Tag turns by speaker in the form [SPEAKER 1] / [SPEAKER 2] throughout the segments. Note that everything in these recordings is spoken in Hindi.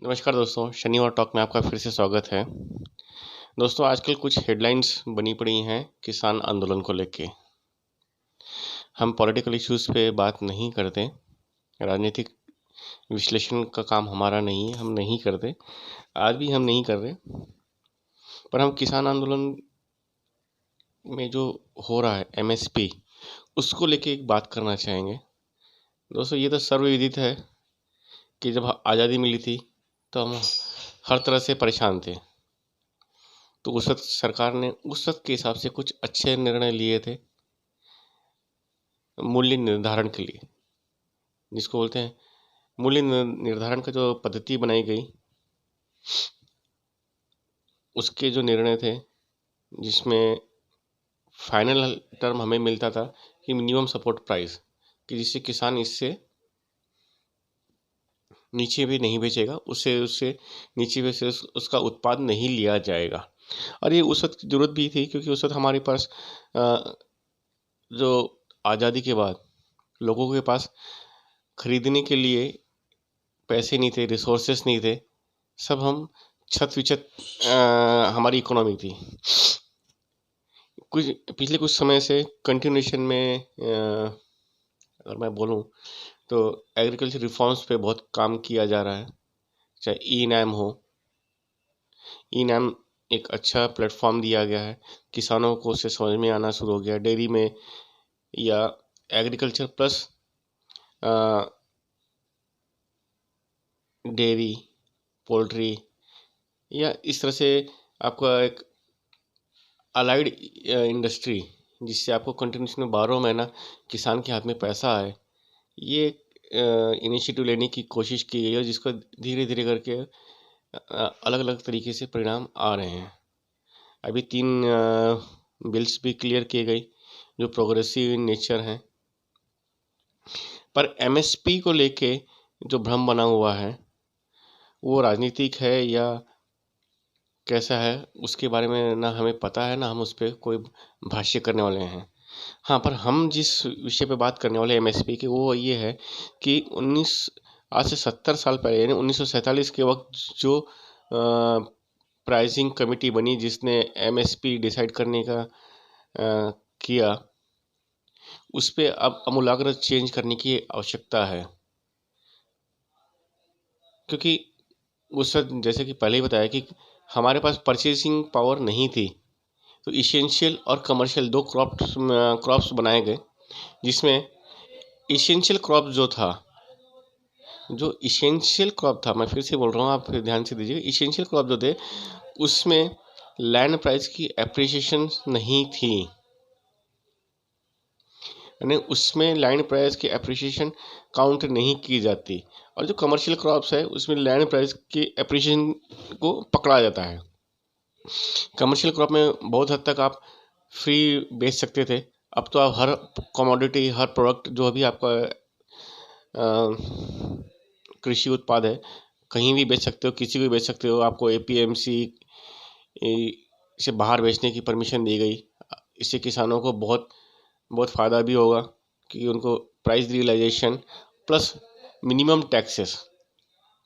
[SPEAKER 1] नमस्कार दोस्तों, शनिवार टॉक में आपका फिर से स्वागत है। दोस्तों, आजकल कुछ हेडलाइंस बनी पड़ी हैं किसान आंदोलन को लेके। हम पॉलिटिकल इश्यूज पे बात नहीं करते, राजनीतिक विश्लेषण का काम हमारा नहीं है, हम नहीं करते, आज भी हम नहीं कर रहे। पर हम किसान आंदोलन में जो हो रहा है एमएसपी, उसको लेके एक बात करना चाहेंगे। दोस्तों, ये तो सर्वविदित है कि जब आज़ादी मिली थी तो हम हर तरह से परेशान थे। तो उस वक्त सरकार ने उस वक्त के हिसाब से कुछ अच्छे निर्णय लिए थे मूल्य निर्धारण के लिए, जिसको बोलते हैं मूल्य निर्धारण का जो पद्धति बनाई गई, उसके जो निर्णय थे, जिसमें फाइनल टर्म हमें मिलता था कि मिनिमम सपोर्ट प्राइस, कि जिससे किसान इससे नीचे भी नहीं बेचेगा, उससे नीचे भी से उसका उत्पाद नहीं लिया जाएगा। और ये उस वक्त ज़रूरत भी थी, क्योंकि उस वक्त हमारे पास जो आज़ादी के बाद लोगों के पास खरीदने के लिए पैसे नहीं थे, रिसोर्सेस नहीं थे, सब हम छत विचत हमारी इकोनॉमी थी। पिछले कुछ समय से कंटिन्यूएशन में अगर मैं बोलूँ तो एग्रीकल्चर रिफॉर्म्स पे बहुत काम किया जा रहा है। चाहे ई नैम हो, ई नैम एक अच्छा प्लेटफॉर्म दिया गया है, किसानों को उससे समझ में आना शुरू हो गया। डेयरी में या एग्रीकल्चर प्लस डेयरी, पोल्ट्री, या इस तरह से आपका एक अलाइड इंडस्ट्री, जिससे आपको कंटिन्यूशन में 12 महीना किसान के हाथ में पैसा आए, ये इनिशिएटिव लेने की कोशिश की गई है, जिसको धीरे धीरे करके अलग अलग तरीके से परिणाम आ रहे हैं। अभी 3 बिल्स भी क्लियर किए गई जो प्रोग्रेसिव इन नेचर हैं। पर एमएसपी को लेके जो भ्रम बना हुआ है वो राजनीतिक है या कैसा है, उसके बारे में ना हमें पता है, ना हम उस पर कोई भाष्य करने वाले हैं। हाँ, पर हम जिस विषय पे बात करने वाले एमएसपी की, वो ये है कि आज से 70 साल पहले, यानी 1947 के वक्त जो प्राइसिंग कमेटी बनी, जिसने एमएसपी डिसाइड करने का किया, उस पर अब आमूलाग्र चेंज करने की आवश्यकता है। क्योंकि उस वक्त, जैसे कि पहले ही बताया, कि हमारे पास परचेसिंग पावर नहीं थी, तो इसेंशियल और कमर्शियल 2 क्रॉप्स बनाए गए, जिसमें इसेंशियल क्रॉप जो इसेंशियल क्रॉप था, मैं फिर से बोल रहा हूँ, आप फिर ध्यान से दीजिए, इसेंशियल क्रॉप जो थे उसमें लैंड प्राइस की एप्रिसिएशन नहीं थी, यानी उसमें लैंड प्राइस की एप्रिसिएशन काउंट नहीं की जाती। और जो कमर्शियल क्रॉप्स है उसमें लैंड प्राइस की एप्रिसिएशन को पकड़ा जाता है। कमर्शियल क्रॉप में बहुत हद तक आप फ्री बेच सकते थे, अब तो आप हर कमोडिटी, हर प्रोडक्ट जो अभी आपका कृषि उत्पाद है, कहीं भी बेच सकते हो, किसी को भी बेच सकते हो। आपको एपीएमसी से बाहर बेचने की परमिशन दी गई। इससे किसानों को बहुत बहुत फ़ायदा भी होगा, कि उनको price realisation plus minimum taxes,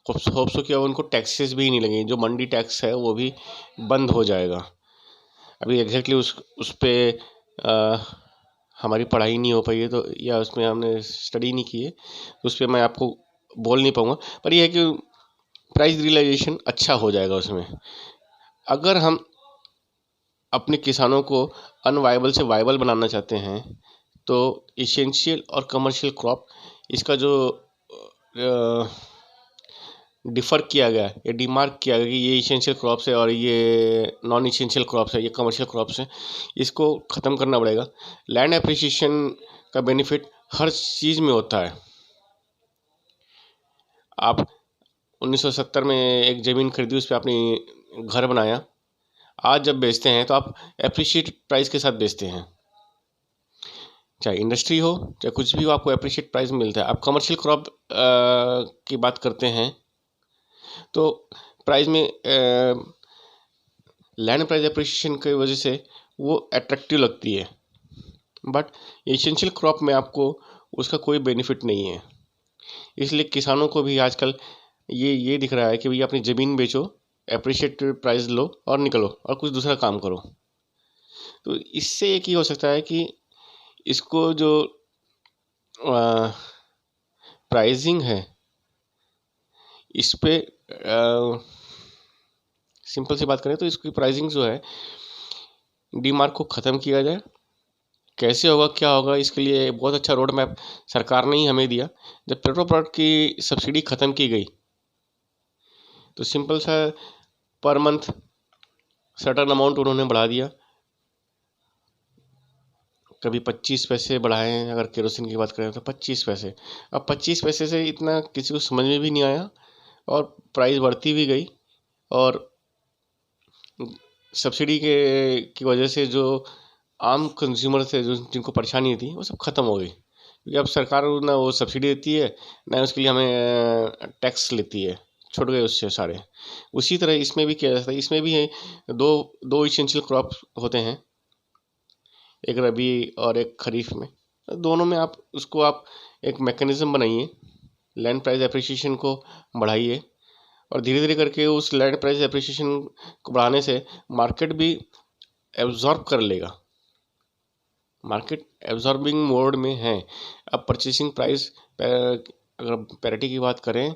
[SPEAKER 1] hopes हो कि अब उनको टैक्सेस भी नहीं लगेंगे, जो मंडी टैक्स है वो भी बंद हो जाएगा। अभी एग्जैक्टली उस पर हमारी पढ़ाई नहीं हो पाई है, तो या उसमें हमने स्टडी नहीं की है, तो उस पर मैं आपको बोल नहीं पाऊँगा। पर यह है कि प्राइस रियलाइजेशन अच्छा हो जाएगा उसमें। अगर हम अपने किसानों को अनवाइबल से वाइबल बनाना चाहते हैं, तो इसेंशियल और कमर्शियल क्रॉप, इसका जो डिफ़र किया गया या डिमार्क किया गया कि ये इसेंशियल क्रॉप्स है और ये नॉन इसेंशियल क्रॉप्स है, ये कमर्शियल क्रॉप्स हैं, इसको ख़त्म करना पड़ेगा। लैंड एप्रिसिएशन का बेनिफिट हर चीज़ में होता है। आप 1970 में एक ज़मीन खरीदी, उस पर आपने घर बनाया, आज जब बेचते हैं तो आप एप्रिशिएट प्राइस के साथ बेचते हैं। चाहे इंडस्ट्री हो, चाहे कुछ भी हो, आपको एप्रिशिएट प्राइस मिलता है। आप कमर्शियल क्रॉप की बात करते हैं तो प्राइस में लैंड प्राइस एप्रिसिएशन की वजह से वो अट्रैक्टिव लगती है, बट एसेंशियल क्रॉप में आपको उसका कोई बेनिफिट नहीं है। इसलिए किसानों को भी आजकल ये दिख रहा है कि भैया अपनी ज़मीन बेचो, एप्रिशिएट प्राइस लो और निकलो और कुछ दूसरा काम करो। तो इससे एक ही हो सकता है कि इसको जो प्राइसिंग है इस पे सिंपल सी बात करें तो इसकी प्राइसिंग जो है डीमार्ट को ख़त्म किया जाए। कैसे होगा क्या होगा इसके लिए बहुत अच्छा रोड मैप सरकार ने ही हमें दिया। जब पेट्रोल प्रोडक्ट की सब्सिडी ख़त्म की गई तो सिंपल सा पर मंथ सर्टेन अमाउंट उन्होंने बढ़ा दिया। कभी 25 पैसे बढ़ाए हैं, अगर केरोसिन की बात करें तो 25 पैसे। अब 25 पैसे से इतना किसी को समझ में भी नहीं आया और प्राइस बढ़ती भी गई और सब्सिडी की वजह से जो आम कंज्यूमर थे जो जिनको परेशानी थी वो सब ख़त्म हो गई, क्योंकि अब सरकार ना वो सब्सिडी देती है ना उसके लिए हमें टैक्स लेती है, छूट गए उससे सारे। उसी तरह इसमें भी किया जाता है। इसमें भी है दो दो इसेंशियल क्रॉप होते हैं, एक रबी और एक खरीफ में। दोनों में आप एक मैकेनिज़्म बनाइए, लैंड प्राइस एप्रिसिएशन को बढ़ाइए और धीरे धीरे करके उस लैंड प्राइस एप्रिसिएशन को बढ़ाने से मार्केट भी एब्जॉर्ब कर लेगा। मार्केट एब्जॉर्बिंग मोड में है। अब परचेसिंग प्राइस अगर पैरिटी की बात करें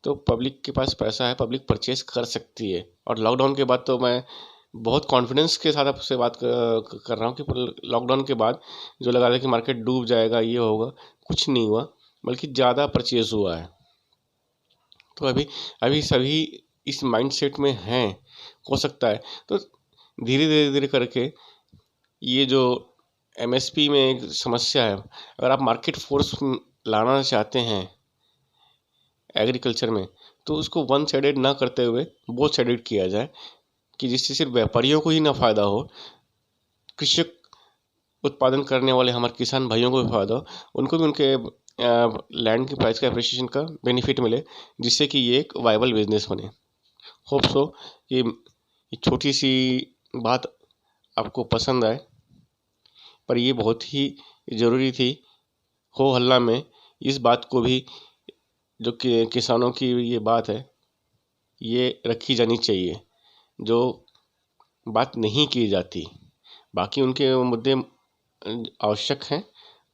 [SPEAKER 1] तो पब्लिक के पास पैसा है, पब्लिक परचेस कर सकती है। और लॉकडाउन के बाद तो मैं बहुत कॉन्फिडेंस के साथ आपसे बात कर रहा हूँ कि लॉकडाउन के बाद जो लगा था कि मार्केट डूब जाएगा, ये होगा, कुछ नहीं हुआ, बल्कि ज़्यादा परचेज हुआ है। तो अभी अभी सभी इस माइंडसेट में हैं, हो सकता है। तो धीरे धीरे धीरे करके ये जो एमएसपी में एक समस्या है, अगर आप मार्केट फोर्स लाना चाहते हैं एग्रीकल्चर में तो उसको वन साइडेड ना करते हुए बोथ साइडेड किया जाए, कि जिससे सिर्फ व्यापारियों को ही ना फ़ायदा हो, कृषक उत्पादन करने वाले हमारे किसान भाइयों को भी फ़ायदा हो, उनको भी उनके लैंड की प्राइस का एप्रिसिएशन का बेनिफिट मिले, जिससे कि ये एक वायबल बिजनेस बने। होप सो कि ये छोटी सी बात आपको पसंद आए, पर ये बहुत ही ज़रूरी थी। हो हल्ला में इस बात को भी, जो कि किसानों की ये बात है, ये रखी जानी चाहिए, जो बात नहीं की जाती। बाकी उनके मुद्दे आवश्यक हैं,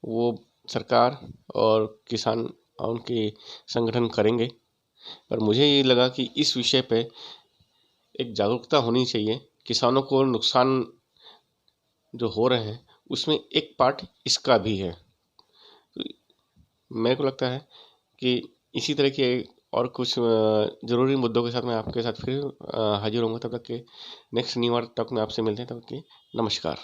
[SPEAKER 1] वो सरकार और किसान और उनके संगठन करेंगे। पर मुझे ये लगा कि इस विषय पे एक जागरूकता होनी चाहिए। किसानों को नुकसान जो हो रहे हैं उसमें एक पार्ट इसका भी है। तो मेरे को लगता है कि इसी तरह के और कुछ ज़रूरी मुद्दों के साथ मैं आपके साथ फिर हाजिर होऊंगा। तब तक के नेक्स्ट न्यू टॉक में आपसे मिलते हैं। तब तक के नमस्कार।